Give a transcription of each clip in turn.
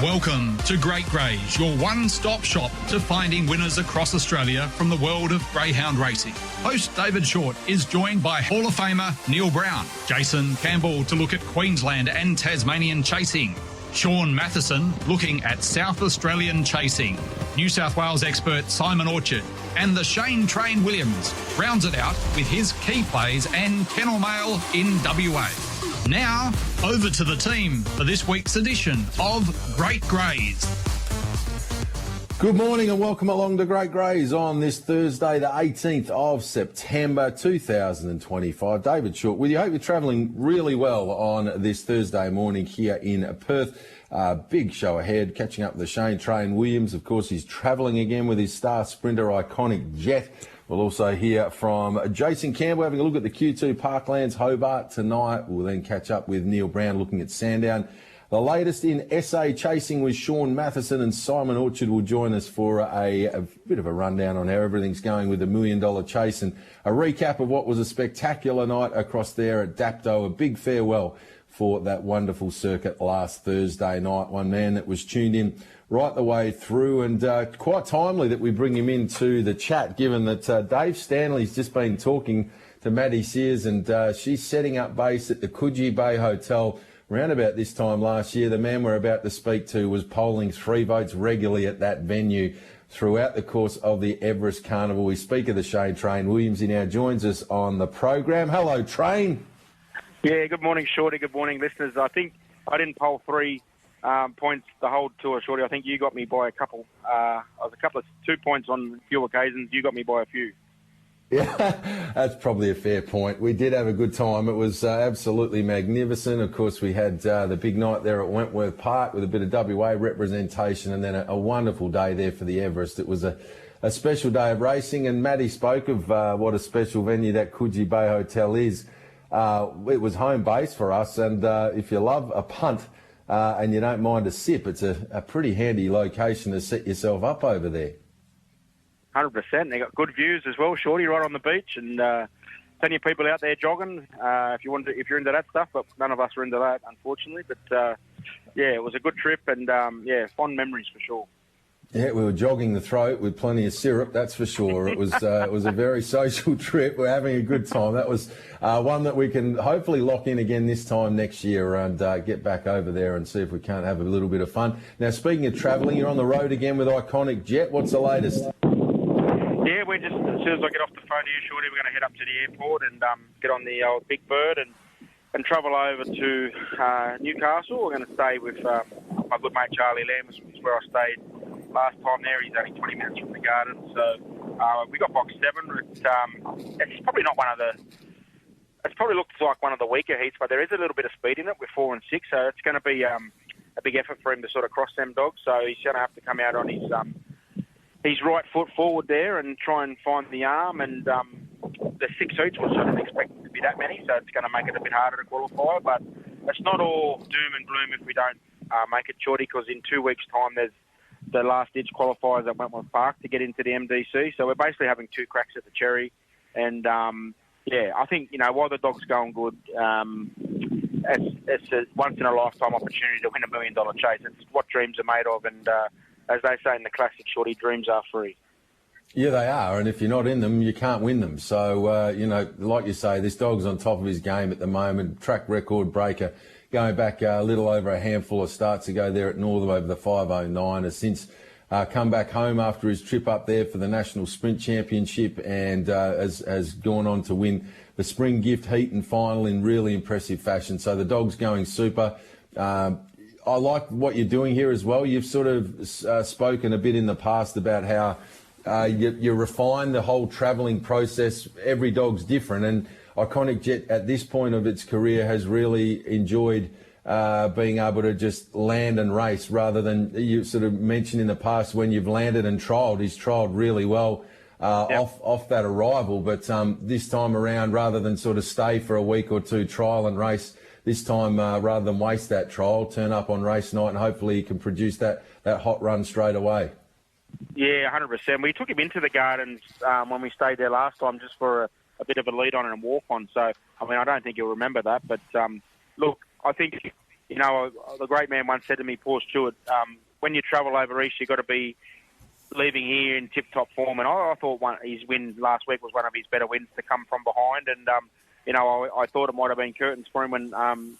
Welcome to GREYS, your one-stop shop to finding winners across Australia from the world of greyhound racing. Host David Shortte is joined by Hall of Famer Neil Brown, Jason Campbell to look at Queensland and Tasmanian chasing, Sean Matheson looking at South Australian chasing, New South Wales expert Simon Orchard, and the Shane Train Williams rounds it out with his key plays and kennel mail in WA. Now, over to the team for this week's edition of Great Greys. Good morning and welcome along to Great Greys on this Thursday, the 18th of September 2025. David Shortte with you. Hope you're travelling really well on this Thursday morning here in Perth. Big show ahead, catching up with the Shane Train Williams. Of course, he's travelling again with his star sprinter, Iconic Jet. We'll also hear from Jason Campbell having a look at the Q2 Parklands Hobart tonight. We'll then catch up with Neil Brown looking at Sandown. The latest in SA chasing with Sean Matheson, and Simon Orchard will join us for a bit of a rundown on how everything's going with the $1 Million Chase and a recap of what was a spectacular night across there at Dapto. A big farewell for that wonderful circuit last Thursday night. One man that was tuned in right the way through, and quite timely that we bring him into the chat, given that Dave Stanley's just been talking to Maddie Sears, and she's setting up base at the Coogee Bay Hotel around about this time last year. The man we're about to speak to was polling 3 votes regularly at that venue throughout the course of the Everest Carnival. We speak of the Shane Train Williams. He now joins us on the program. Hello, Train. Yeah, good morning, Shorty. Good morning, listeners. I think I didn't poll 3 points the whole tour, Shorty. I think you got me by a couple. I was a couple of 2 points on a few occasions. You got me by a few. Yeah, that's probably a fair point. We did have a good time. It was absolutely magnificent. Of course, we had the big night there at Wentworth Park with a bit of WA representation, and then a wonderful day there for the Everest. It was a special day of racing, and Maddie spoke of what a special venue that Coogee Bay Hotel is. It was home base for us, and if you love a punt and you don't mind a sip, it's a pretty handy location to set yourself up over there. 100%. They got good views as well, Shorty, right on the beach, and plenty of people out there jogging. If you're into that stuff, but none of us are into that, unfortunately. But yeah, it was a good trip, and fond memories for sure. Yeah, we were jogging the throat with plenty of syrup, that's for sure. It was a very social trip. We're having a good time. That was one that we can hopefully lock in again this time next year and get back over there and see if we can't have a little bit of fun. Now, speaking of travelling, you're on the road again with Iconic Jet. What's the latest? Yeah, we're just, as soon as I get off the phone to you, Shorty, we're going to head up to the airport and get on the old Big Bird and travel over to Newcastle. We're going to stay with my good mate Charlie Lamb, which is where I stayed last time there. He's only 20 minutes from the garden. So we got box 7. It's probably not one of the... It probably looks like one of the weaker heats, but there is a little bit of speed in it with 4 and 6. So it's going to be a big effort for him to sort of cross them dogs. So he's going to have to come out on his right foot forward there and try and find the arm. And the 6 heats, which I didn't expect to be that many, so it's going to make it a bit harder to qualify. But it's not all doom and gloom if we don't make it, Shorty, because in 2 weeks' time there's the last-ditch qualifiers at Wentworth Park to get into the MDC. So we're basically having 2 cracks at the cherry. And, I think, while the dog's going good, it's a once-in-a-lifetime opportunity to win $1 Million Chase. It's what dreams are made of. And as they say in the classic, Shorty, dreams are free. Yeah, they are. And if you're not in them, you can't win them. So, like you say, this dog's on top of his game at the moment. Track record breaker. Going back a little over a handful of starts ago there at Northam over the 509, has since come back home after his trip up there for the National Sprint Championship, and has gone on to win the Spring Gift Heat and Final in really impressive fashion. So the dog's going super. I like what you're doing here as well. You've sort of spoken a bit in the past about how you refine the whole travelling process. Every dog's different, and Iconic Jet at this point of its career has really enjoyed being able to just land and race, rather than you sort of mentioned in the past when you've landed and trialled. He's trialled really well off that arrival, but this time around, rather than sort of stay for a week or two, trial and race, this time rather than waste that trial, turn up on race night and hopefully he can produce that hot run straight away. Yeah, 100%. We took him into the Gardens when we stayed there last time just for a bit of a lead on and a walk on. So, I mean, I don't think you'll remember that. But, look, I think the great man once said to me, Paul Stewart, when you travel over east, you've got to be leaving here in tip-top form. And I thought his win last week was one of his better wins to come from behind. And, I thought it might have been curtains for him when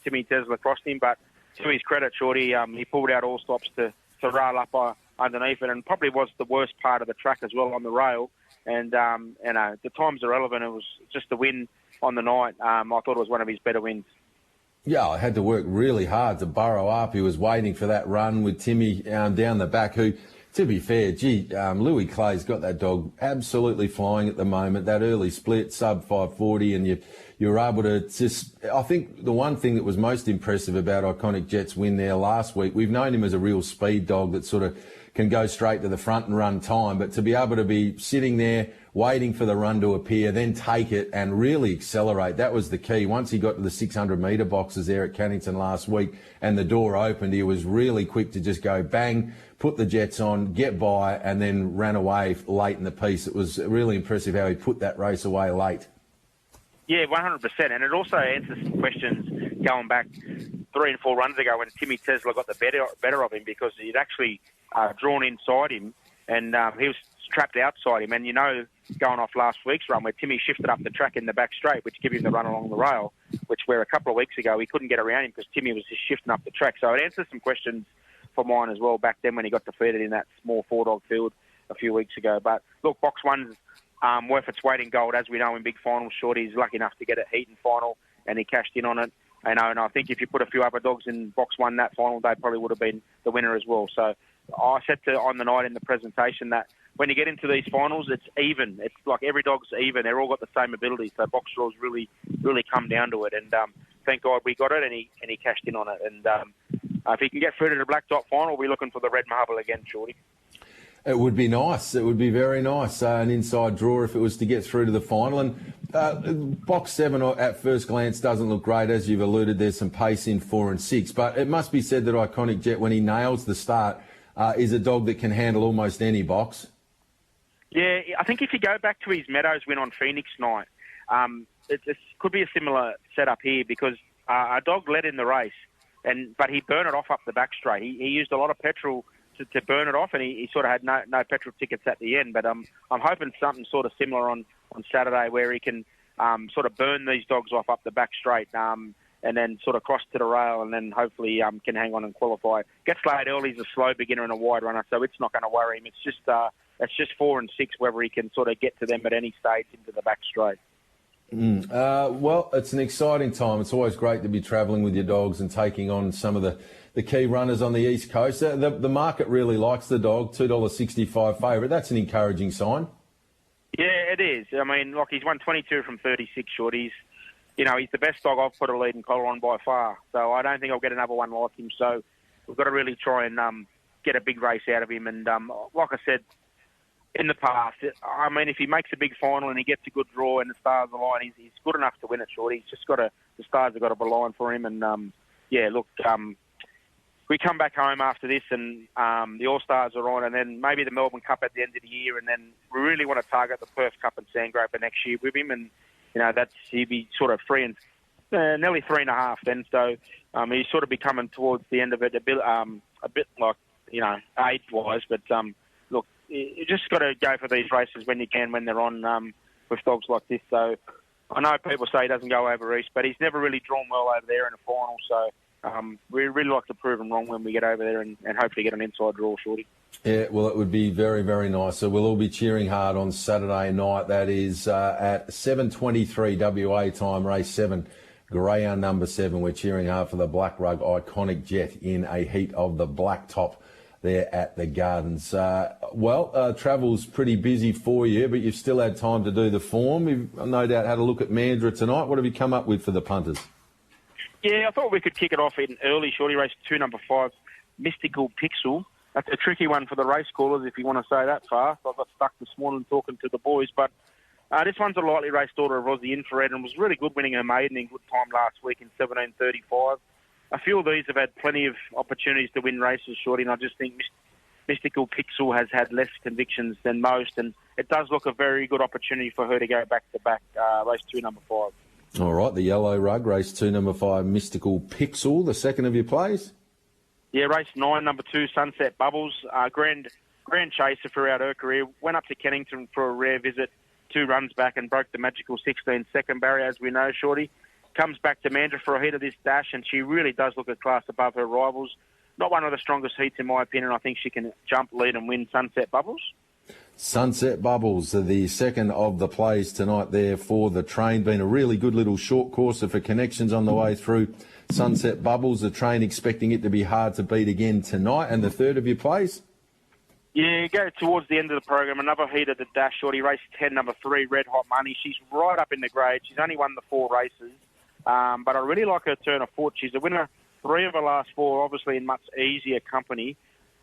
Timmy Tesla crossed him. But to his credit, Shorty, he pulled out all stops to rail up underneath it, and probably was the worst part of the track as well on the rail. And, the time's irrelevant. It was just the win on the night. I thought it was one of his better wins. Yeah, I had to work really hard to burrow up. He was waiting for that run with Timmy down the back, who, to be fair, Louis Clay's got that dog absolutely flying at the moment. That early split, sub 540, and you're able to just... I think the one thing that was most impressive about Iconic Jet's win there last week, we've known him as a real speed dog that sort of can go straight to the front and run time, but to be able to be sitting there waiting for the run to appear, then take it and really accelerate, that was the key. Once he got to the 600-metre boxes there at Cannington last week and the door opened, he was really quick to just go bang, put the jets on, get by, and then ran away late in the piece. It was really impressive how he put that race away late. Yeah, 100%. And it also answers some questions going back 3 and 4 runs ago when Timmy Tesla got the better of him, because he'd actually drawn inside him and he was trapped outside him. And, going off last week's run where Timmy shifted up the track in the back straight, which gave him the run along the rail, which where a couple of weeks ago he couldn't get around him because Timmy was just shifting up the track. So it answers some questions for mine as well back then when he got defeated in that small 4-dog field a few weeks ago. But, look, box one's worth its weight in gold, as we know in big finals. Shorty, he's lucky enough to get a heat and final, and he cashed in on it. And I think if you put a few other dogs in box one that final, they probably would have been the winner as well. So I said on the night in the presentation that when you get into these finals, it's even. It's like every dog's even. They're all got the same ability. So box draws really, really come down to it. And thank God we got it, and he cashed in on it. And if he can get through to the black top final, we'll be looking for the red marble again, Shorty. It would be nice. It would be very nice. An inside draw if it was to get through to the final. And box 7 at first glance doesn't look great. As you've alluded, there's some pace in 4 and 6. But it must be said that Iconic Jet, when he nails the start, is a dog that can handle almost any box. Yeah, I think if you go back to his Meadows win on Phoenix night, it could be a similar setup here, because a dog led in the race, but he burned it off up the back straight. He used a lot of petrol to burn it off, and he sort of had no petrol tickets at the end. But I'm hoping something sort of similar on Saturday, where he can sort of burn these dogs off up the back straight, and then sort of cross to the rail, and then hopefully can hang on and qualify. Gets laid early, he's a slow beginner and a wide runner, so it's not going to worry him. It's just 4 and 6, whether he can sort of get to them at any stage into the back straight. Well, it's an exciting time. It's always great to be travelling with your dogs and taking on some of the key runners on the East Coast. The market really likes the dog, $2.65 favourite. That's an encouraging sign. Yeah, it is. I mean, look, he's won 22 from 36 short. He's the best dog I've put a leading collar on by far. So I don't think I'll get another one like him. So we've got to really try and get a big race out of him. And like I said in the past, I mean, if he makes a big final and he gets a good draw and the stars align, he's good enough to win it, short. He's just the stars have got to align for him. And we come back home after this and the All-Stars are on, and then maybe the Melbourne Cup at the end of the year, and then we really want to target the Perth Cup and Sandgroper next year with him. And, he'd be sort of nearly 3.5 then. So he's sort of be coming towards the end of it a bit like, age-wise. But, look, you just got to go for these races when you can, when they're on with dogs like this. So I know people say he doesn't go over east, but he's never really drawn well over there in a final. So we really like to prove him wrong when we get over there and hopefully get an inside draw, Shorty. Yeah, well, it would be very, very nice. So we'll all be cheering hard on Saturday night. That is at 7:23 WA time, race 7, greyhound number 7. We're cheering hard for the Black Rug Iconic Jet in a heat of the black top there at the Gardens. Travel's pretty busy for you, but you've still had time to do the form. You've no doubt had a look at Mandurah tonight. What have you come up with for the punters? Yeah, I thought we could kick it off in early, Shorty. Race 2, number 5, Mystical Pixel. That's a tricky one for the race callers, if you want to say that fast. I got stuck this morning talking to the boys, but this one's a lightly raced daughter of Aussie Infrared and was really good winning her maiden in good time last week in 17:35. A few of these have had plenty of opportunities to win races, Shorty, and I just think Mystical Pixel has had less convictions than most, and it does look a very good opportunity for her to go back-to-back, race 2, number 5. All right, the yellow rug, race 2, number 5, Mystical Pixel, the second of your plays. Yeah, race 9, number 2, Sunset Bubbles. Grand chaser throughout her career. Went up to Kennington for a rare visit, 2 runs back and broke the magical 16-second barrier, as we know, Shorty. Comes back to Mandurah for a heat of this dash, and she really does look a class above her rivals. Not one of the strongest heats, in my opinion. I think she can jump, lead and win Sunset Bubbles. Sunset Bubbles, the second of the plays tonight there for the train. Been a really good little short courser for connections on the way through. Sunset Bubbles, the train expecting it to be hard to beat again tonight. And the third of your plays? Yeah, go towards the end of the program. Another heat of the dash, Shorty. Race 10, number 3, Red Hot Money. She's right up in the grade. She's only won the 4 races. But I really like her turn of foot. She's a winner 3 of her last 4, obviously in much easier company.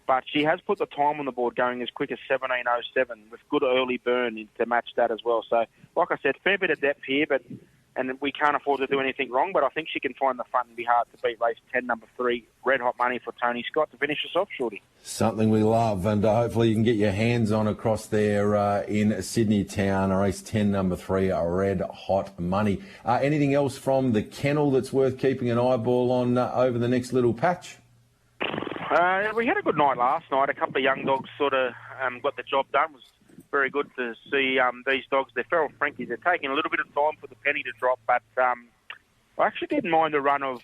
But she has put the time on the board going as quick as 17:07 with good early burn to match that as well. So, like I said, fair bit of depth here, and we can't afford to do anything wrong, but I think she can find the front and be hard to beat. Race 10, number 3, Red Hot Money for Tony Scott to finish us off, Shorty. Something we love, and hopefully you can get your hands on across there in Sydney town. Race 10, number 3, Red Hot Money. Anything else from the kennel that's worth keeping an eyeball on over the next little patch? We had a good night last night. A couple of young dogs sort of got the job done. It was very good to see these dogs. They're feral Frankies. They're taking a little bit of time for the penny to drop, but I actually didn't mind the run of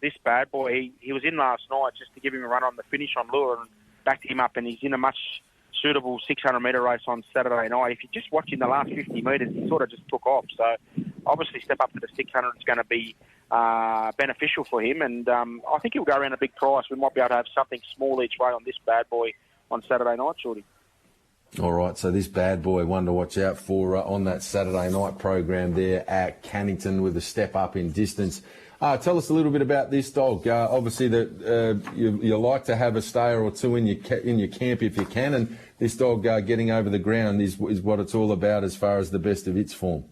this bad boy. He was in last night just to give him a run on the finish on lure and backed him up, and he's in a much suitable 600-metre race on Saturday night. If you're just watching the last 50 metres, he sort of just took off. So obviously step up to the 600 is going to be beneficial for him, and I think he'll go around a big price. We might be able to have something small each way on this bad boy on Saturday night, Shorty. All right, so this bad boy, one to watch out for on that Saturday night program there at Cannington with a step up in distance. Tell us a little bit about this dog. Obviously, you like to have a stayer or two in your camp if you can, and this dog getting over the ground is what it's all about as far as the best of its form.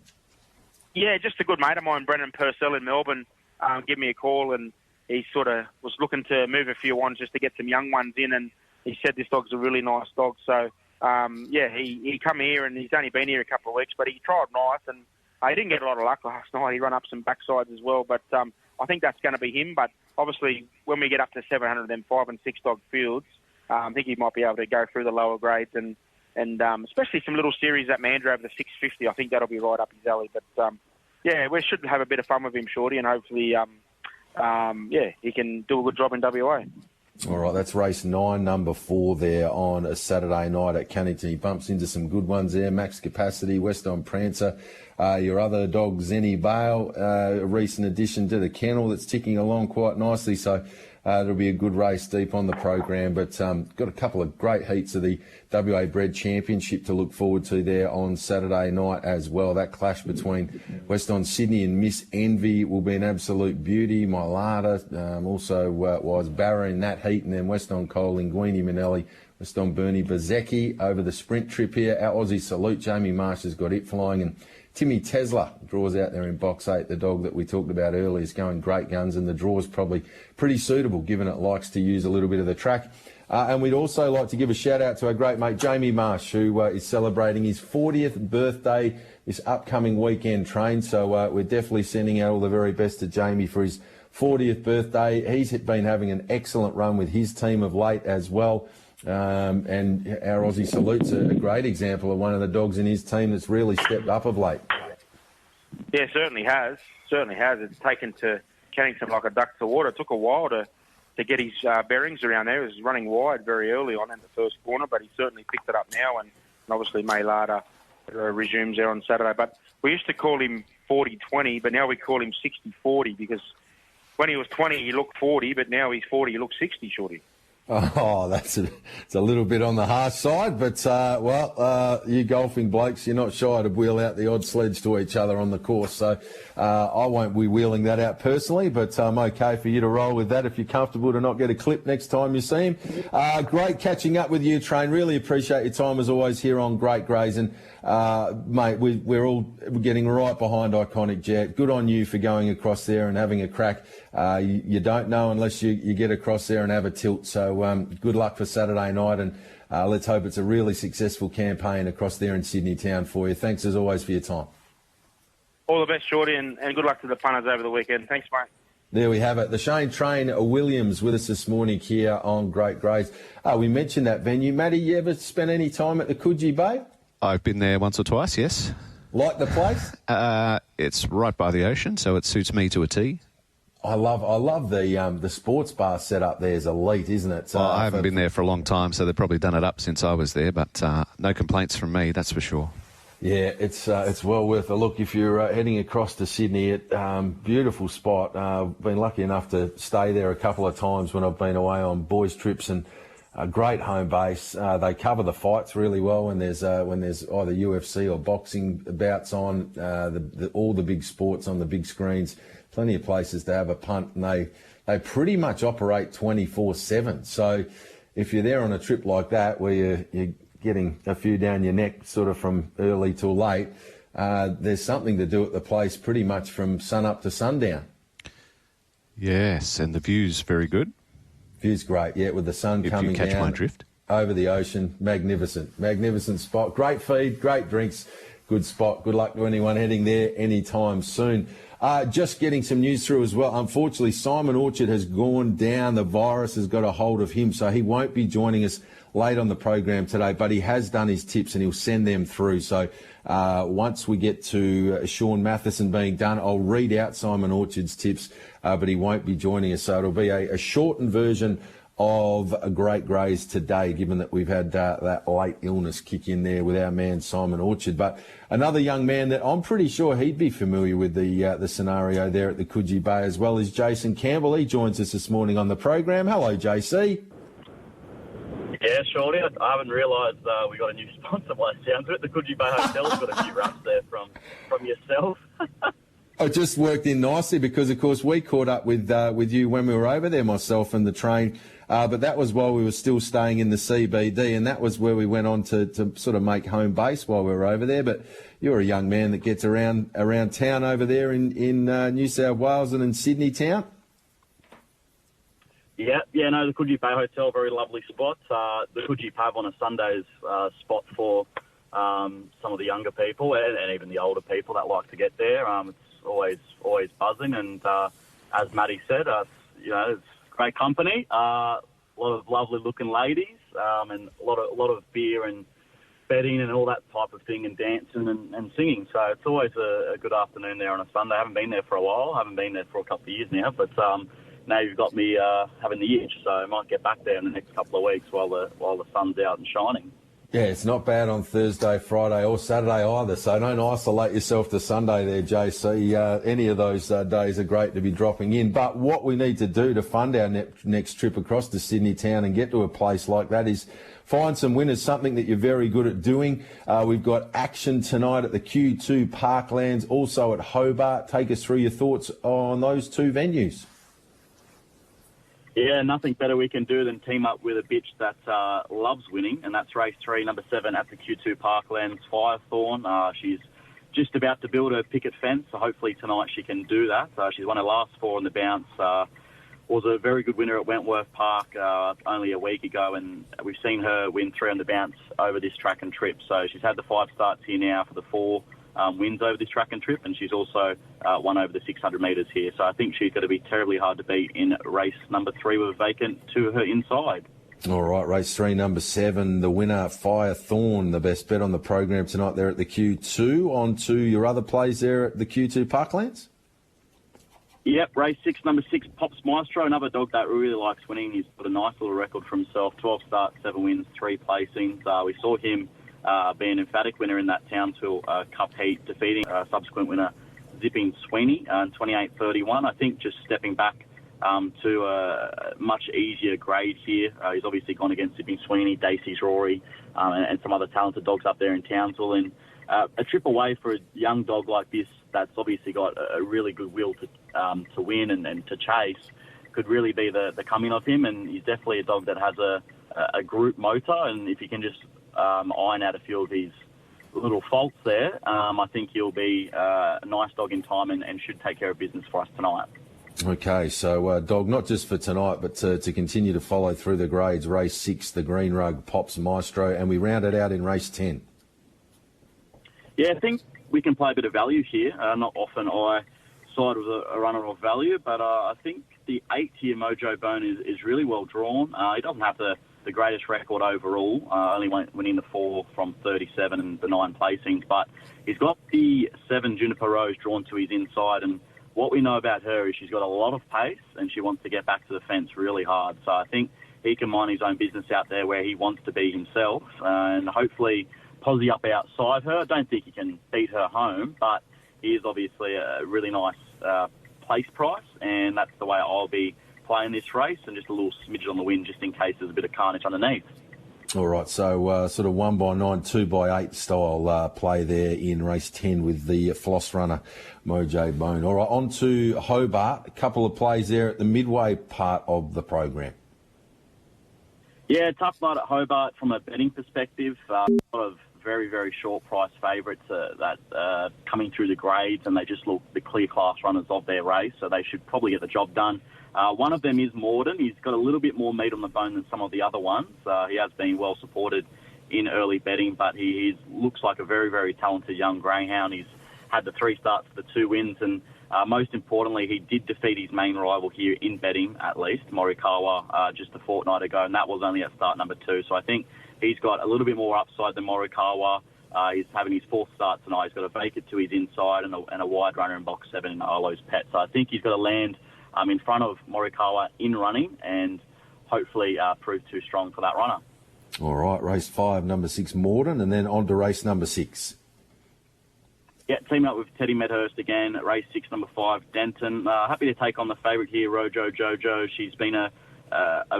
Yeah, just a good mate of mine, Brendan Purcell in Melbourne, gave me a call, and he sort of was looking to move a few ones just to get some young ones in, and he said this dog's a really nice dog. So, he come here, and he's only been here a couple of weeks, but he tried nice, and he didn't get a lot of luck last night. He ran up some backsides as well, but I think that's going to be him. But obviously, when we get up to 700 of them 5 and 6 dog fields, I think he might be able to go through the lower grades and especially some little series at Mandurah over the 650. I think that'll be right up his alley. But we should have a bit of fun with him, Shorty, and hopefully, he can do a good job in WA. All right, that's race 9, number 4 there on a Saturday night at Cannington. He bumps into some good ones there. Max Capacity, West on Prancer. Your other dog, Zenny Bale, a recent addition to the kennel that's ticking along quite nicely. So it'll be a good race deep on the program. But got a couple of great heats of the WA Bred Championship to look forward to there on Saturday night as well. That clash between West on Sydney and Miss Envy will be an absolute beauty. Mylata also was Barra in that heat, and then West on Cole, Linguini Manelli, West on Bernie Bazecki over the sprint trip here. Our Aussie Salute, Jamie Marsh has got it flying, and Timmy Tesla draws out there in box 8. The dog that we talked about earlier is going great guns, and the draw is probably pretty suitable given it likes to use a little bit of the track. And we'd also like to give a shout out to our great mate Jamie Marsh, who is celebrating his 40th birthday this upcoming weekend train. So we're definitely sending out all the very best to Jamie for his 40th birthday. He's been having an excellent run with his team of late as well. And our Aussie Salute's a great example of one of the dogs in his team that's really stepped up of late. Yeah, certainly has. It's taken to Cannington like a duck to water. It took a while to get his bearings around there. He was running wide very early on in the first corner, but he certainly picked it up now, and obviously Maylada resumes there on Saturday. But we used to call him 40-20, but now we call him 60-40 because when he was 20, he looked 40, but now he's 40, he looks 60, Shorty. Oh, it's a little bit on the harsh side, but, you golfing blokes, you're not shy to wheel out the odd sledge to each other on the course, so I won't be wheeling that out personally, but I'm okay for you to roll with that if you're comfortable to not get a clip next time you see him. Great catching up with you, Train. Really appreciate your time as always here on Great Greys, and mate, we're all getting right behind Iconic Jet. Good on you for going across there and having a crack. You don't know unless you get across there and have a tilt. So good luck for Saturday night, and let's hope it's a really successful campaign across there in Sydney town for you. Thanks as always for your time. All the best, Shorty, and good luck to the punters over the weekend. Thanks, mate. There we have it. The Shane Train Williams with us this morning here on Great Greys. We mentioned that venue. Matty, you ever spent any time at the Coogee Bay? I've been there once or twice, yes. Like the place? It's right by the ocean, so it suits me to a T. I love the sports bar set up there is elite, isn't it? Well, I haven't been there for a long time, so they've probably done it up since I was there, but no complaints from me, that's for sure. Yeah, it's well worth a look if you're heading across to Sydney. Beautiful spot. I've been lucky enough to stay there a couple of times when I've been away on boys' trips, and a great home base. They cover the fights really well when there's either UFC or boxing bouts on. All the big sports on the big screens. Plenty of places to have a punt, and they pretty much operate 24/7. So if you're there on a trip like that where you're getting a few down your neck sort of from early till late, there's something to do at the place pretty much from sun up to sundown. Yes, and the view's very good. View's great, yeah, with the sun coming down. If you catch my drift. Over the ocean. Magnificent spot. Great feed, great drinks, good spot. Good luck to anyone heading there anytime soon. Just getting some news through as well. Unfortunately, Simon Orchard has gone down. The virus has got a hold of him, so he won't be joining us late on the program today, but he has done his tips and he'll send them through. So once we get to Sean Matheson being done, I'll read out Simon Orchard's tips, but he won't be joining us. So it'll be a shortened version of a Great Greys today, given that we've had that late illness kick in there with our man Simon Orchard. But another young man that I'm pretty sure he'd be familiar with the scenario there at the Coogee Bay as well is Jason Campbell. He joins us this morning on the program. Hello, JC. Yeah, Shorty, I haven't realised we got a new sponsor by the sounds of it. The Coogee Bay Hotel's got a few raps there from yourself. It just worked in nicely because, of course, we caught up with you when we were over there, myself and the train. But that was while we were still staying in the CBD, and that was where we went on to sort of make home base while we were over there. But you're a young man that gets around town over there in New South Wales and in Sydney town. Yeah, no, the Coogee Bay Hotel, very lovely spot. The Coogee Pub on a Sunday is a spot for some of the younger people and even the older people that like to get there. It's always buzzing, and as Matty said, it's great company, a lot of lovely looking ladies, and a lot of beer and betting and all that type of thing, and dancing and singing. So it's always a good afternoon there on a Sunday. I haven't been there for a while. I haven't been there for a couple of years now, but now you've got me having the itch, so I might get back there in the next couple of weeks while the sun's out and shining. Yeah, it's not bad on Thursday, Friday or Saturday either, so don't isolate yourself to Sunday there, JC. Any of those days are great to be dropping in. But what we need to do to fund our next trip across to Sydney town and get to a place like that is find some winners, something that you're very good at doing. We've got action tonight at the Q2 Parklands, also at Hobart. Take us through your thoughts on those two venues. Yeah, nothing better we can do than team up with a bitch that loves winning, and that's race 3, number 7 at the Q2 Parklands, Firethorn. She's just about to build her picket fence, so hopefully tonight she can do that. She's won her last 4 on the bounce, was a very good winner at Wentworth Park only a week ago, and we've seen her win 3 on the bounce over this track and trip. So she's had the 5 starts here now for the 4 wins over this track and trip, and she's also won over the 600 metres here. So I think she's going to be terribly hard to beat in race number 3 with a vacant to her inside. All right, race 3, number 7, the winner, Firethorn, the best bet on the program tonight there at the Q2. On to your other plays there at the Q2 Parklands. Yep, race 6, number 6, Pops Maestro, another dog that really likes winning. He's got a nice little record for himself, 12 starts, 7 wins, 3 placings. We saw him be an emphatic winner in that Townsville Cup heat, defeating subsequent winner Zipping Sweeney in 28.31. I think just stepping back to a much easier grade here. He's obviously gone against Zipping Sweeney, Dacey's Rory, and some other talented dogs up there in Townsville. And a trip away for a young dog like this that's obviously got a really good will to win and to chase could really be the coming of him. And he's definitely a dog that has a group motor, and if he can just iron out a few of his little faults there, I think he'll be a nice dog in time and should take care of business for us tonight. Okay, so dog, not just for tonight, but to continue to follow through the grades. Race 6, the Green Rug, Pops Maestro, and we round it out in race 10. Yeah, I think we can play a bit of value here. Not often I side with a runner of value, but I think the 8 here, Mojo Bone, is really well drawn. He doesn't have the greatest record overall, only winning the 4 from 37 and the 9 placings, but he's got the 7 Juniper Rose drawn to his inside, and what we know about her is she's got a lot of pace and she wants to get back to the fence really hard. So I think he can mind his own business out there where he wants to be himself, and hopefully Posy up outside her. I don't think he can beat her home, but he is obviously a really nice place price, and that's the way I'll be playing this race, and just a little smidge on the win just in case there's a bit of carnage underneath. All right, so sort of 1 by 9, 2 by 8 style play there in race 10 with the Floss runner, Mojo Bone. All right, on to Hobart. A couple of plays there at the midway part of the program. Yeah, tough night at Hobart from a betting perspective. A lot of very, very short price favourites that coming through the grades, and they just look the clear class runners of their race, so they should probably get the job done. One of them is Morden. He's got a little bit more meat on the bone than some of the other ones. He has been well supported in early betting, but he looks like a very, very talented young greyhound. He's had the 3 starts for the 2 wins, and most importantly, he did defeat his main rival here in betting, at least, Morikawa, just a fortnight ago, and that was only at start number 2. So I think he's got a little bit more upside than Morikawa. He's having his 4th start tonight. He's got a vacant to his inside and a wide runner in box 7 in Arlo's Pet. So I think he's got to land in front of Morikawa in running and hopefully prove too strong for that runner. All right, race 5, number 6, Morden, and then on to race number 6. Yeah, teaming up with Teddy Medhurst again at race 6, number 5, Denton. Happy to take on the favourite here, Rojo Jojo. She's been a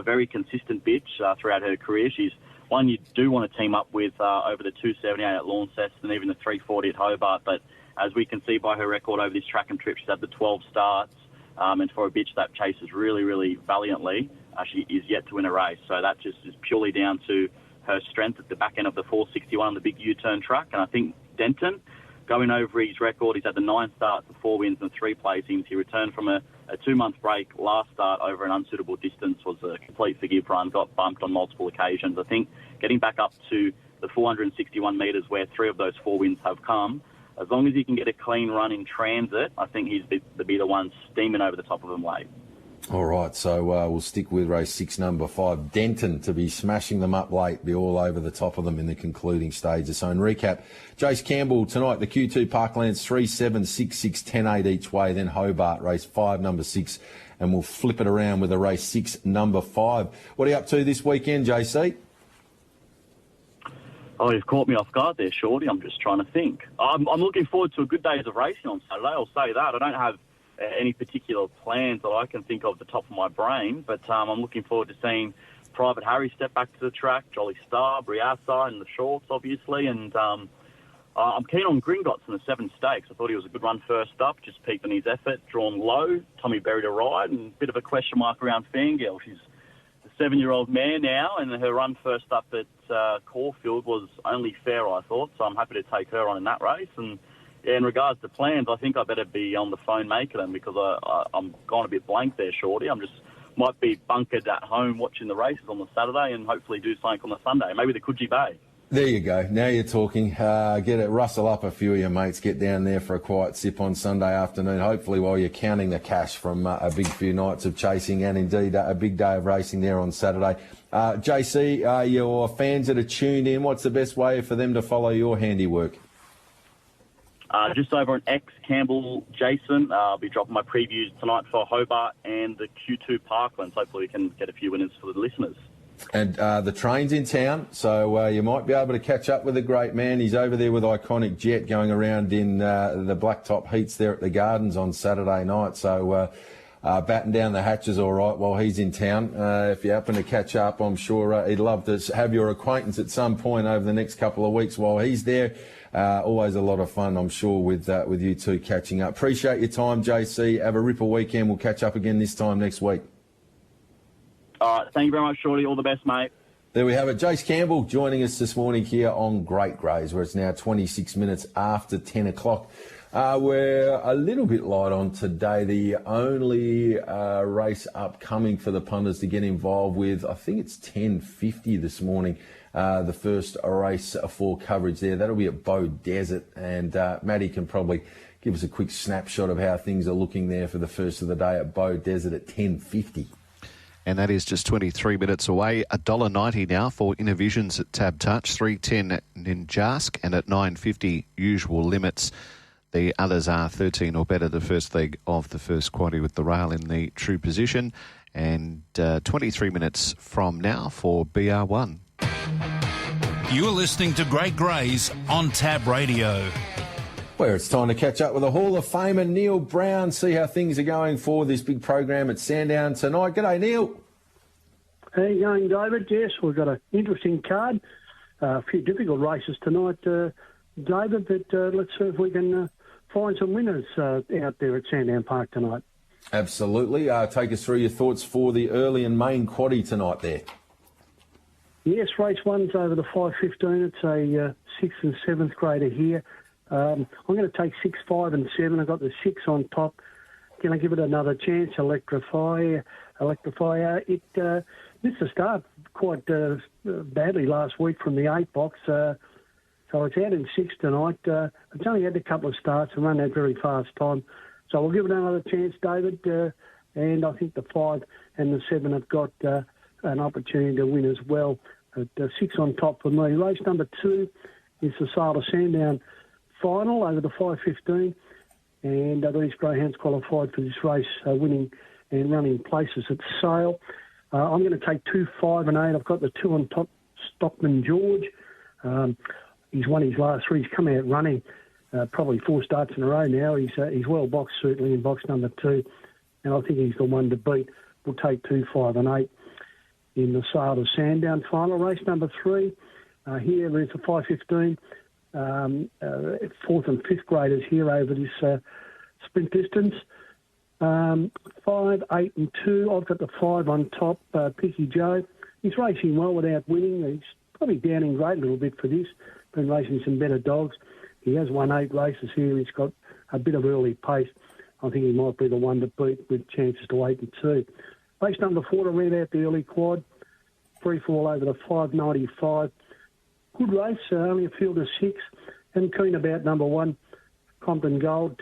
very consistent bitch throughout her career. She's one you do want to team up with over the 278 at Launceston and even the 340 at Hobart. But as we can see by her record over this track and trip, she's had the 12 starts. And for a bitch that chases really, really valiantly, she is yet to win a race. So that just is purely down to her strength at the back end of the 461 on the big U-turn track. And I think Denton, going over his record, he's had the 9 starts, the 4 wins and 3 placings. He returned from a 2-month break last start over an unsuitable distance, was a complete forgive run, got bumped on multiple occasions. I think getting back up to the 461 metres where 3 of those 4 wins have come, as long as he can get a clean run in transit, I think he's the one steaming over the top of him late. All right, so we'll stick with race 6, number 5, Denton, to be smashing them up late, be all over the top of them in the concluding stages. So in recap, Jace Campbell tonight, the Q2 Parklands 3, 7, 6, 6, 10, 8 each way, then Hobart, race 5, number 6, and we'll flip it around with a race 6, number 5. What are you up to this weekend, JC? Oh, you've caught me off guard there, Shorty. I'm just trying to think. I'm looking forward to a good days of racing on Saturday, I'll say that. I don't have any particular plans that I can think of at the top of my brain, but I'm looking forward to seeing Private Harry step back to the track, Jolly Star, Briassa and the Shorts, obviously, and I'm keen on Gringotts in the 7 stakes. I thought he was a good run first up, just peaked on his effort, drawn low, Tommy Berry to ride, and a bit of a question mark around Fangirl. She's a 7-year-old mare now, and her run first up at Caulfield was only fair, I thought, so I'm happy to take her on in that race. And yeah, in regards to plans, I think I better be on the phone making them because I'm gone a bit blank there, Shorty. I'm just might be bunkered at home watching the races on the Saturday and hopefully do something on the Sunday, maybe the Coogee Bay. There you go. Now you're talking. Get it, rustle up a few of your mates, get down there for a quiet sip on Sunday afternoon, hopefully while you're counting the cash from a big few nights of chasing and indeed a big day of racing there on Saturday. JC, your fans that are tuned in, what's the best way for them to follow your handiwork? Just over on X, Campbell Jason. I'll be dropping my previews tonight for Hobart and the Q2 Parklands. Hopefully we can get a few winners for the listeners. And the train's in town, so you might be able to catch up with a great man. He's over there with Iconic Jet going around in the blacktop heats there at the Gardens on Saturday night. So batten down the hatches all right while he's in town. If you happen to catch up, I'm sure he'd love to have your acquaintance at some point over the next couple of weeks while he's there. Always a lot of fun, I'm sure, with you two catching up. Appreciate your time, JC. Have a ripper weekend. We'll catch up again this time next week. All right, thank you very much, Shorty. All the best, mate. There we have it. Jace Campbell joining us this morning here on Great Greys, where it's now 26 minutes after 10 o'clock. We're a little bit light on today. The only race upcoming for the punters to get involved with, I think it's 10:50 this morning, the first race for coverage there. That'll be at Bow Desert, and Maddie can probably give us a quick snapshot of how things are looking there for the first of the day at Bow Desert at 10:50. And that is just 23 minutes away. $1.90 now for Innovisions at Tab Touch, $3.10 Ninjask, and at $9.50 Usual Limits. The others are 13 or better, the first leg of the first quaddy with the rail in the true position. And 23 minutes from now for BR1. You're listening to Great Greys on Tab Radio. Where it's time to catch up with the Hall of Famer Neil Brown, see how things are going for this big program at Sandown tonight. G'day, Neil. How you going, David? Yes, we've got an interesting card. A few difficult races tonight, David, but let's see if we can find some winners out there at Sandown Park tonight. Absolutely. Take us through your thoughts for the early and main quaddie tonight there. Yes, race one's over the 5:15. It's a 6th and 7th grader here. I'm going to take 6, 5 and 7. I've got the 6 on top. Can I give it another chance? Electrify. It missed the start quite badly last week from the 8 box. So it's out in 6 tonight. It's only had a couple of starts and run that very fast time. So we'll give it another chance, David. And I think the 5 and the 7 have got an opportunity to win as well. 6 on top for me. Race number 2 is the Sale of Sandown final over the 5:15, and these greyhounds qualified for this race, winning and running places at Sale. I'm going to take 2, 5 and 8. I've got the 2 on top, Stockman George. He's won his last 3. He's come out running probably 4 starts in a row now. He's well boxed, certainly in box number 2, and I think he's the one to beat. We'll take 2, 5 and 8 in the Sale of Sandown final. Race number 3, here is the 5:15. 4th and 5th graders here over this sprint distance. 5, 8 and 2. I've got the 5 on top, Picky Joe. He's racing well without winning. He's probably down in grade a little bit for this. Been racing some better dogs. He has won 8 races here. He's got a bit of early pace. I think he might be the one to beat with chances to 8 and 2. Race number 4 to read out the early quad. Free fall over the 5.95. Good race, only a field of 6. And keen about number 1, Compton Gold,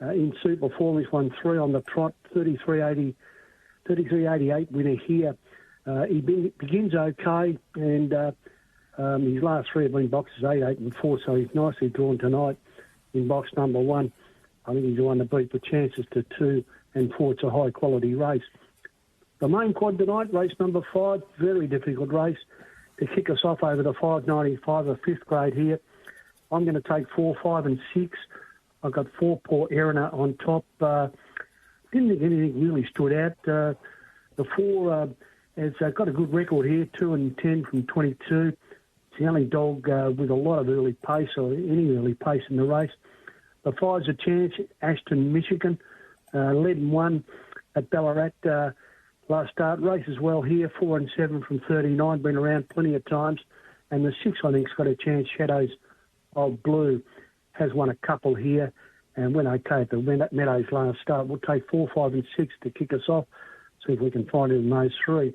in super form. He's won 3 on the trot, 33.88 winner here. He begins okay, and his last 3 have been boxes 8, 8 and 4, so he's nicely drawn tonight in box number 1. I think he's the one to beat with chances to 2 and 4. It's a high-quality race. The main quad tonight, race number 5, very difficult race. To kick us off over the 5.95, a 5th grade here. I'm going to take 4, 5 and 6. I've got 4 Paul Erina on top. Didn't think anything really stood out. The 4 has got a good record here, 2 and 10 from 22. It's the only dog with a lot of early pace or any early pace in the race. The 5's a chance, Ashton, Michigan. Led and won at Ballarat last start. Races well here, 4 and 7 from 39. Been around plenty of times. And the 6, I think, has got a chance, Shadows of Blue. Has won a couple here and went okay at the Meadows last start. We'll take 4, 5 and 6 to kick us off. See if we can find it in those 3.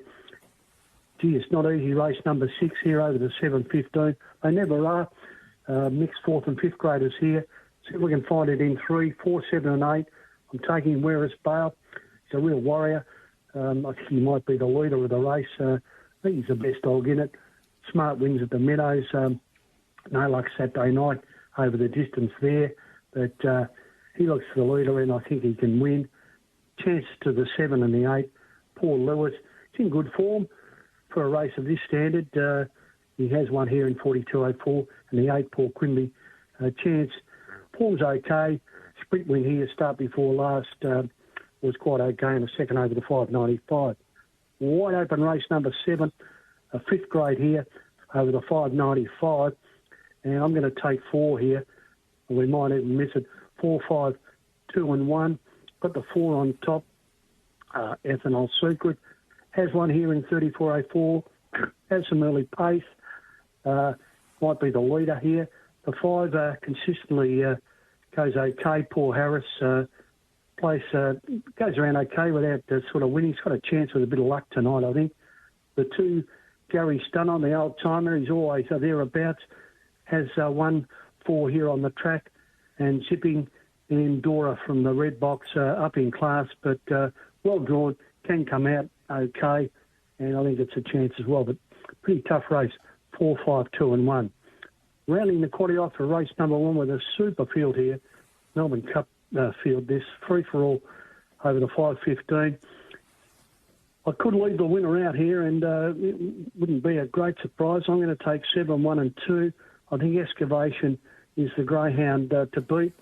Gee, it's not easy. Race number 6 here over the 7.15. They never are. Mixed 4th and 5th graders here. See if we can find it in 3, 4, 7 and 8. I'm taking Whereas Bale. He's a real warrior. I think he might be the leader of the race. I think he's the best dog in it. Smart wins at the Meadows. No luck Saturday night over the distance there. But he looks the leader and I think he can win. Chances to the 7 and the 8. Paul Lewis. He's in good form for a race of this standard. He has one here in 42.04. And the 8, Paul Quimby. Chance. Form's okay. Sprint win here, start before last. Was quite okay in the second over the 5.95. Wide open race number 7, a 5th grade here over the 5.95. And I'm going to take 4 here. We might even miss it. 4, 5, 2 and 1. Got the 4 on top. Ethanol Secret. Has one here in 34.04. Has some early pace. Might be the leader here. The 5 consistently goes okay. Paul Harris goes around okay without sort of winning. He's got a chance with a bit of luck tonight, I think. The 2, Gary Stunner, the old-timer, he's always thereabouts, has won 4 here on the track, and Zipping and Dora from the red box up in class, but well drawn, can come out okay, and I think it's a chance as well, but pretty tough race, 4, 5, 2 and 1. Rounding the quaddy off for race number 1 with a super field here, Melbourne Cup field, this free-for-all over the 5:15. I could leave the winner out here, and it wouldn't be a great surprise. I'm going to take 7, 1 and 2. I think Excavation is the greyhound to beat.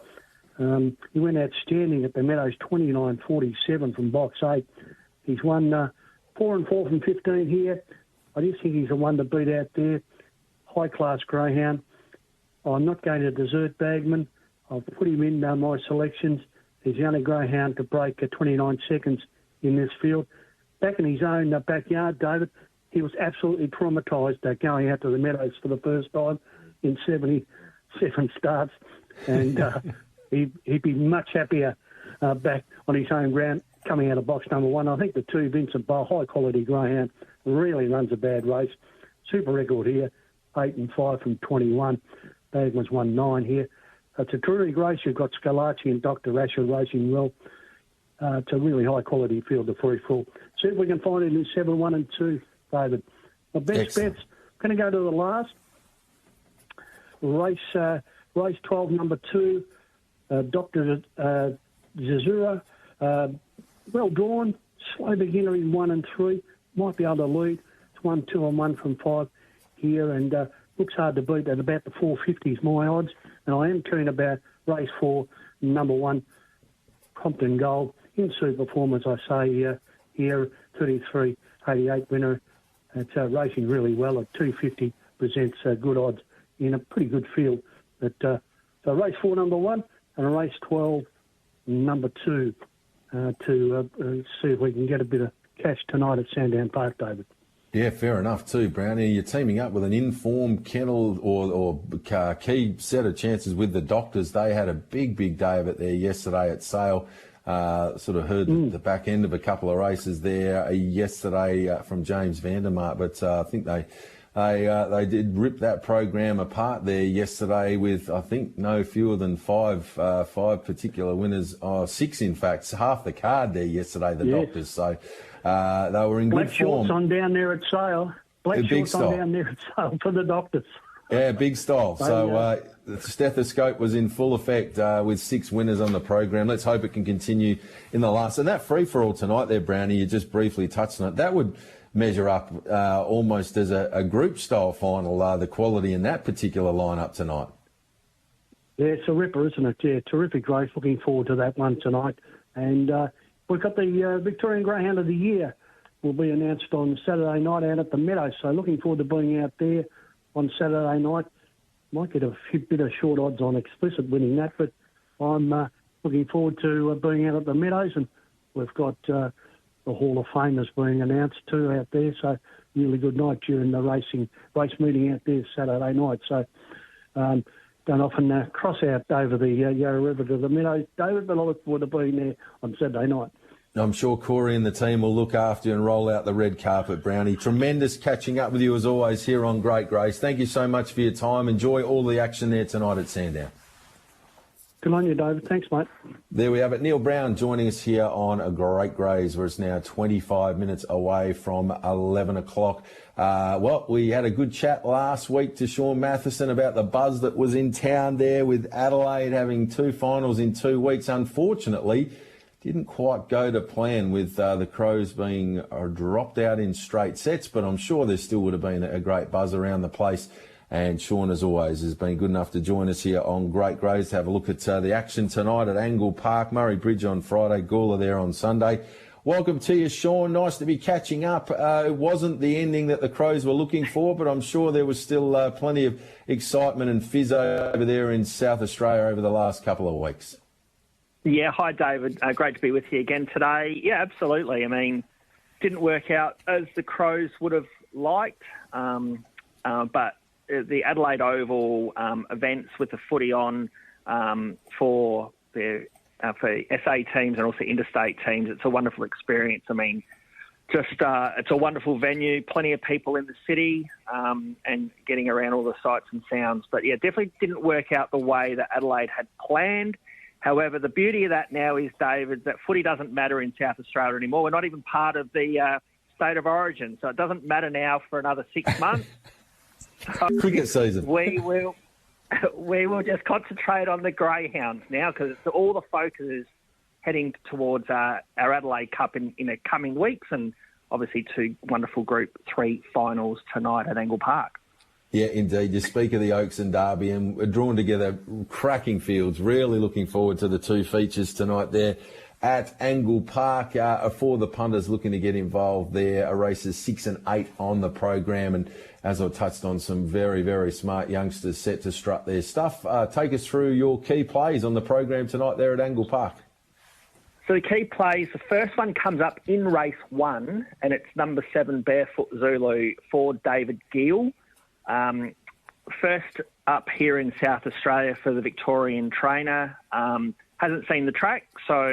He went outstanding at the Meadows, 29.47 from box 8. He's won 4 and 4 from 15 here. I just think he's the one to beat out there. High-class greyhound. I'm not going to desert Bagman. I've put him in my selections. He's the only greyhound to break 29 seconds in this field. Back in his own backyard, David, he was absolutely traumatised going out to the Meadows for the first time in 77 starts. And he'd be much happier back on his own ground coming out of box number 1. I think the 2, Vincent Bow, high-quality greyhound, really runs a bad race. Super record here, 8 and 5 from 21. Bagman's won 9 here. It's a terrific race. You've got Scalacci and Dr. Asher racing well. It's a really high-quality field of free-fall. See if we can find it in 7, 1 and 2, David. My best bets, going to go to the last. Race 12, number 2, Dr. Zazura. Well drawn, slow beginner in 1 and 3. Might be able to lead. It's 1, 2 and 1 from 5 here, and looks hard to beat at about the 450s, my odds. And I am keen about race 4, number 1, Compton Gold. In super form, as I say here, 33.88 winner. It's racing really well at 250, presents good odds in a pretty good field. But so race 4, number 1, and race 12, number 2, to see if we can get a bit of cash tonight at Sandown Park, David. Yeah, fair enough too, Brownie. You're teaming up with an informed kennel or key set of chances with the Doctors. They had a big day of it there yesterday at Sale. Sort of heard the back end of a couple of races there yesterday from James Vandermark, but I think they did rip that program apart there yesterday with, I think, no fewer than five particular winners, 6 in fact, half the card there yesterday, the Doctors. So they were in good form. Black shorts on down there at Sale. Black shorts on down there at Sale for the Doctors. Yeah, big style. So the stethoscope was in full effect with 6 winners on the program. Let's hope it can continue in the last. And that free-for-all tonight there, Brownie, you just briefly touched on it. That would measure up almost as a group-style final, the quality in that particular lineup tonight. Yeah, it's a ripper, isn't it? Yeah, terrific race. Looking forward to that one tonight. And we've got the Victorian Greyhound of the Year will be announced on Saturday night out at the Meadows. So looking forward to being out there on Saturday night. Might get a bit of short odds on Explicit winning that, but I'm looking forward to being out at the Meadows, and we've got the Hall of Famers being announced too out there, so really good night during the race meeting out there Saturday night. So don't often cross out over the Yarra River to the Meadows, David, but I look forward to being there on Saturday night. I'm sure Corey and the team will look after you and roll out the red carpet, Brownie. Tremendous catching up with you as always here on Great Grace. Thank you so much for your time. Enjoy all the action there tonight at Sandown. Good on you, David. Thanks, mate. There we have it. Neil Brown joining us here on a Great Grace, where it's now 25 minutes away from 11 o'clock. Well, we had a good chat last week to Sean Matheson about the buzz that was in town there with Adelaide having 2 finals in 2 weeks. Unfortunately, didn't quite go to plan with the Crows being dropped out in straight sets, but I'm sure there still would have been a great buzz around the place. And Sean, as always, has been good enough to join us here on Great Grace to have a look at the action tonight at Angle Park, Murray Bridge on Friday, Gawler there on Sunday. Welcome to you, Sean. Nice to be catching up. It wasn't the ending that the Crows were looking for, but I'm sure there was still plenty of excitement and fizz over there in South Australia over the last couple of weeks. Yeah, hi, David. Great to be with you again today. Yeah, absolutely. I mean, didn't work out as the Crows would have liked, but the Adelaide Oval events with the footy on for SA teams and also interstate teams. It's a wonderful experience. I mean, it's a wonderful venue, plenty of people in the city, and getting around all the sights and sounds. But yeah, definitely didn't work out the way that Adelaide had planned. However, the beauty of that now is, David, that footy doesn't matter in South Australia anymore. We're not even part of the state of origin, so it doesn't matter now for another 6 months. So Cricket season. We will just concentrate on the Greyhounds now, because all the focus is heading towards our Adelaide Cup in the coming weeks, and obviously 2 wonderful Group 3 finals tonight at Angle Park. Yeah, indeed. You speak of the Oaks and Derby, and we're drawn together cracking fields. Really looking forward to the 2 features tonight there at Angle Park. For the punters looking to get involved there, races 6 and 8 on the program, and as I touched on, some very, very smart youngsters set to strut their stuff. Take us through your key plays on the program tonight there at Angle Park. So the key plays, the first one comes up in race 1, and it's number 7, Barefoot Zulu for David Gill. First up here in South Australia for the Victorian trainer. Hasn't seen the track, so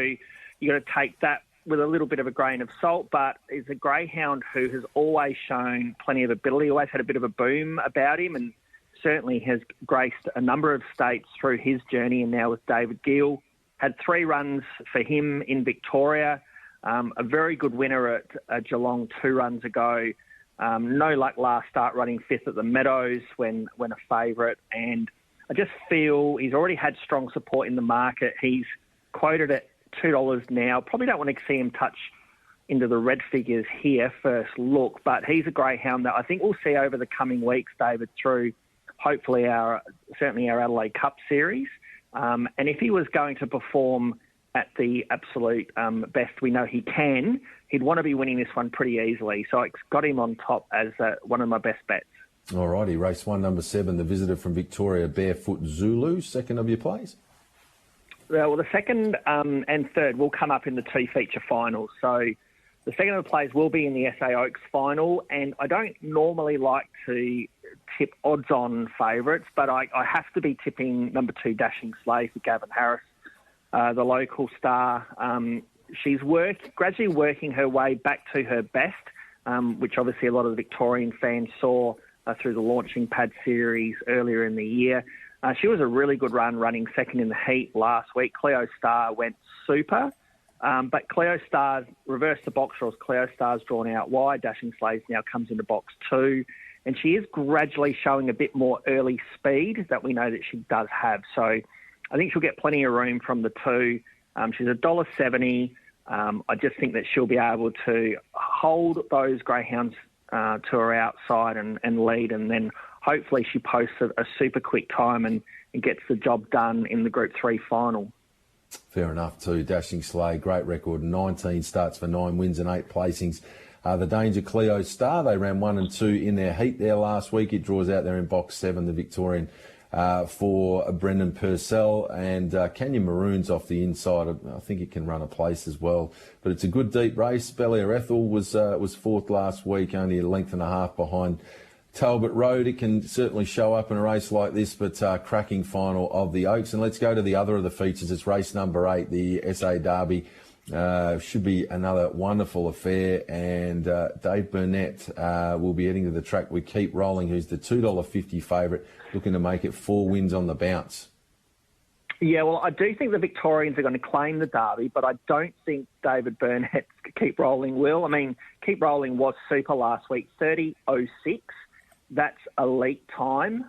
you got to take that with a little bit of a grain of salt, but is a greyhound who has always shown plenty of ability, always had a bit of a boom about him, and certainly has graced a number of states through his journey. And now with David Gill, had 3 runs for him in Victoria, a very good winner at Geelong 2 runs ago. No luck last start, running 5th at the Meadows when a favourite. And I just feel he's already had strong support in the market. He's quoted at $2 now. Probably don't want to see him touch into the red figures here first look, but he's a greyhound that I think we'll see over the coming weeks, David, through hopefully certainly our Adelaide Cup series. And if he was going to perform at the absolute best we know he can, he'd want to be winning this one pretty easily. So I got him on top as one of my best bets. All righty, race 1, number 7, the visitor from Victoria, Barefoot Zulu, second of your plays? Well, the second and third will come up in the 2 feature finals. So the second of the plays will be in the SA Oaks final, and I don't normally like to tip odds-on favourites, but I have to be tipping number 2, Dashing Slay for Gavin Harris, the local star. She's gradually working her way back to her best, which obviously a lot of the Victorian fans saw through the Launching Pad series earlier in the year. She was a really good run, running second in the heat last week. Cleo Star went super, but Cleo Star's reversed the box rules. Cleo Star's drawn out wide. Dashing Slays now comes into box 2, and she is gradually showing a bit more early speed that we know that she does have. So I think she'll get plenty of room from the 2. She's $1.70. I just think that she'll be able to hold those greyhounds to her outside and lead, and then hopefully she posts a super quick time and gets the job done in the Group 3 final. Fair enough too. Dashing Slay, great record, 19 starts for 9 wins and 8 placings. The Danger Cleo Star, they ran 1 and 2 in their heat there last week. It draws out there in box 7, the Victorian for Brendan Purcell, and Canyon Maroons off the inside. I think it can run a place as well. But it's a good deep race. Belia Ethel was 4th last week, only a length and a half behind Talbot Road. It can certainly show up in a race like this, but cracking final of the Oaks. And let's go to the other of the features. It's race number 8, the SA Derby. Should be another wonderful affair, and Dave Burnett will be heading to the track with Keep Rolling, who's the $2.50 favourite, looking to make it 4 wins on the bounce. Yeah, well, I do think the Victorians are going to claim the Derby, but I don't think David Burnett's Keep Rolling will. I mean, Keep Rolling was super last week, 30.06. That's elite time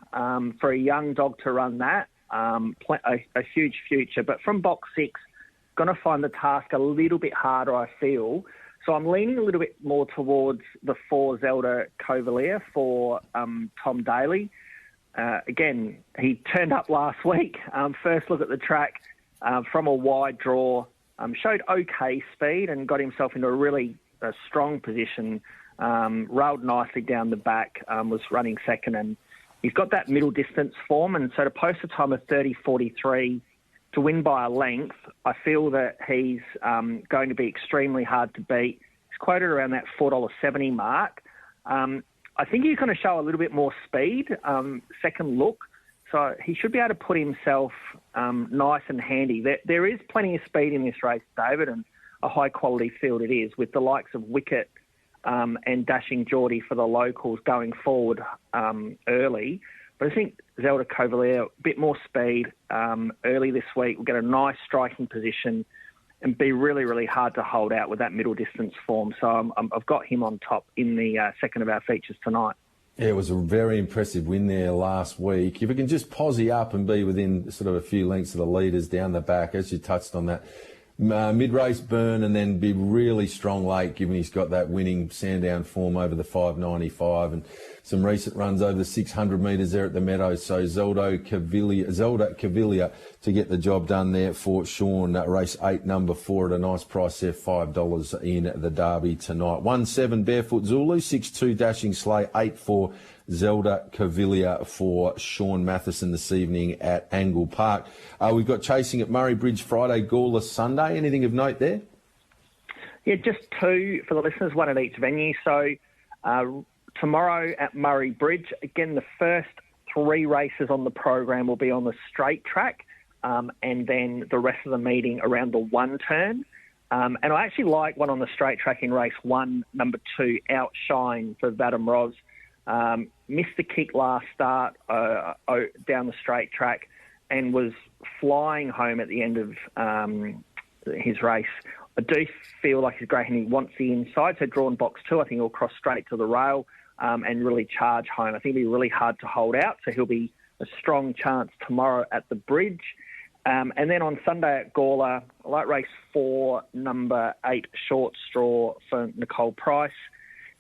for a young dog to run that. A huge future, but from box 6, going to find the task a little bit harder, I feel. So I'm leaning a little bit more towards the 4 Zelda Cavalier for Tom Daly. Again, he turned up last week. First look at the track from a wide draw, showed okay speed and got himself into a really strong position, railed nicely down the back, was running second, and he's got that middle distance form. And so to post a time of 30.43 to win by a length, I feel that he's going to be extremely hard to beat. He's quoted around that $4.70 mark. I think he's going to show a little bit more speed, second look. So he should be able to put himself nice and handy. There is plenty of speed in this race, David, and a high-quality field it is, with the likes of Wicket and Dashing Geordie for the locals going forward early. But I think Zelda Cavalier, a bit more speed early this week, will get a nice striking position and be really, really hard to hold out with that middle distance form. So I've got him on top in the second of our features tonight. Yeah, it was a very impressive win there last week. If it can just posse up and be within sort of a few lengths of the leaders down the back, as you touched on that, mid-race burn and then be really strong late, given he's got that winning Sandown form over the 595 and some recent runs over the 600 metres there at the Meadows. So Zelda Cavalier to get the job done there for Sean. Race 8, number 4 at a nice price there, $5 in the Derby tonight. 1-7 Barefoot Zulu, 6-2 Dashing Sleigh, 8-4 Zelda Cavalier for Sean Matheson this evening at Angle Park. We've got Chasing at Murray Bridge Friday, Gawler Sunday. Anything of note there? Yeah, just 2 for the listeners, 1 at each venue. So tomorrow at Murray Bridge, again, the first 3 races on the program will be on the straight track, and then the rest of the meeting around the 1 turn. And I actually like one on the straight track in race 1, number 2, Outshine for Vadim Roz. Missed the kick last start down the straight track and was flying home at the end of his race. I do feel like he's great and he wants the inside, so drawn box 2, I think he'll cross straight to the rail and really charge home. I think it'll be really hard to hold out, so he'll be a strong chance tomorrow at the Bridge. And then on Sunday at Gawler, I like race 4, number 8, Short Straw for Nicole Price.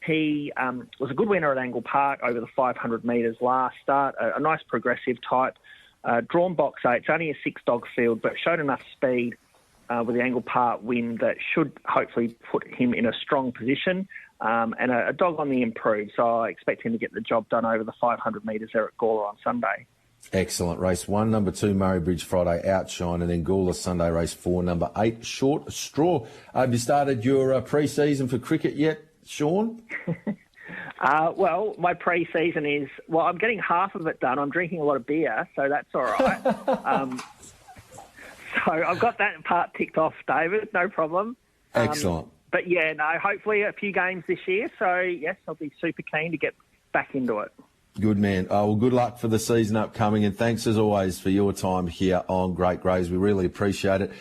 He was a good winner at Angle Park over the 500 metres last start, a nice progressive type. Drawn box 8, it's only a 6-dog field, but showed enough speed with the Angle Park win that should hopefully put him in a strong position, and a dog on the improve. So I expect him to get the job done over the 500 metres there at Gawler on Sunday. Excellent. Race 1, number 2, Murray Bridge Friday, Outshine, and then Gawler Sunday, race 4, number 8, Short Straw. Have you started your pre-season for cricket yet, Sean? Well, my pre-season is, I'm getting half of it done. I'm drinking a lot of beer, so that's all right. So I've got that part ticked off, David, no problem. Excellent. But yeah, no, hopefully a few games this year. So yes, I'll be super keen to get back into it. Good man. Well, good luck for the season upcoming, and thanks as always for your time here on Great Greys. We really appreciate it.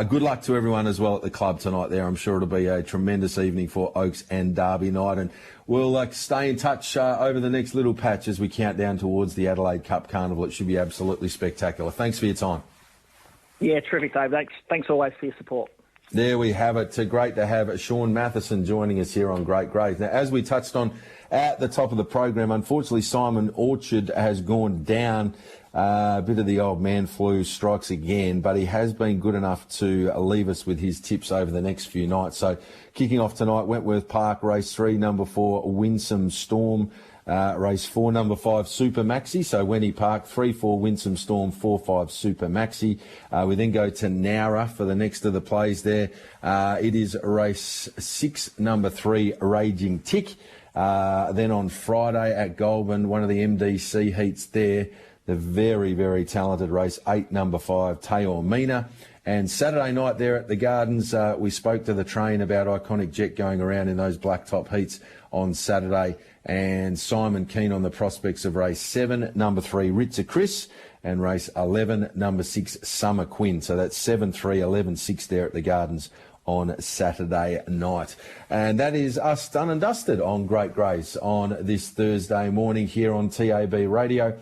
Good luck to everyone as well at the club tonight there. I'm sure it'll be a tremendous evening for Oaks and Derby night, and we'll stay in touch over the next little patch as we count down towards the Adelaide Cup Carnival. It should be absolutely spectacular. Thanks for your time. Yeah, terrific, Dave. Thanks always for your support. There we have it. Great to have Sean Matheson joining us here on Great Greys. Now, as we touched on at the top of the program, unfortunately, Simon Orchard has gone down. A bit of the old man flu strikes again, but he has been good enough to leave us with his tips over the next few nights. So kicking off tonight, Wentworth Park, race 3, number 4, Winsome Storm. Race 4, number 5, Super Maxi. So Wenny Park, 3-4 Winsome Storm, 4-5 Super Maxi. We then go to Nowra for the next of the plays there. It is race 6, number 3, Raging Tick. Then on Friday at Goulburn, one of the MDC heats there, the very, very talented race 8, number 5, Tayor Mina. And Saturday night there at the Gardens, we spoke to the train about Iconic Jet going around in those blacktop heats on Saturday. And Simon keen on the prospects of race 7, number 3, Ritzer Chris, and race 11, number 6, Summer Quinn. So that's 7, 3, 11, 6 there at the Gardens on Saturday night. And that is us done and dusted on Great Greys on this Thursday morning here on TAB Radio.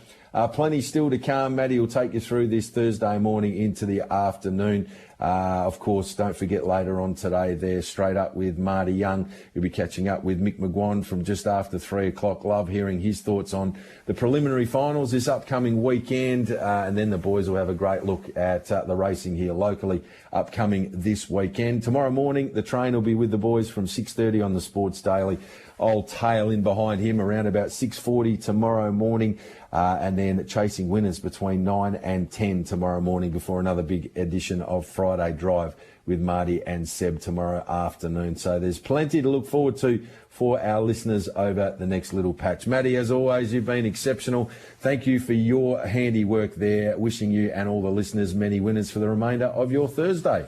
Plenty still to come. Maddie will take you through this Thursday morning into the afternoon. Of course, don't forget later on today there, straight up with Marty Young. You'll be catching up with Mick McGuan from just after 3 o'clock. Love hearing his thoughts on the preliminary finals this upcoming weekend. And then the boys will have a great look at the racing here locally upcoming this weekend. Tomorrow morning, the train will be with the boys from 6:30 on the Sports Daily. I'll tail in behind him around about 6:40 tomorrow morning. And then chasing winners between 9 and 10 tomorrow morning before another big edition of Friday Friday drive with Marty and Seb tomorrow afternoon. So there's plenty to look forward to for our listeners over the next little patch. Matty, as always, you've been exceptional. Thank you for your handiwork there. Wishing you and all the listeners many winners for the remainder of your Thursday.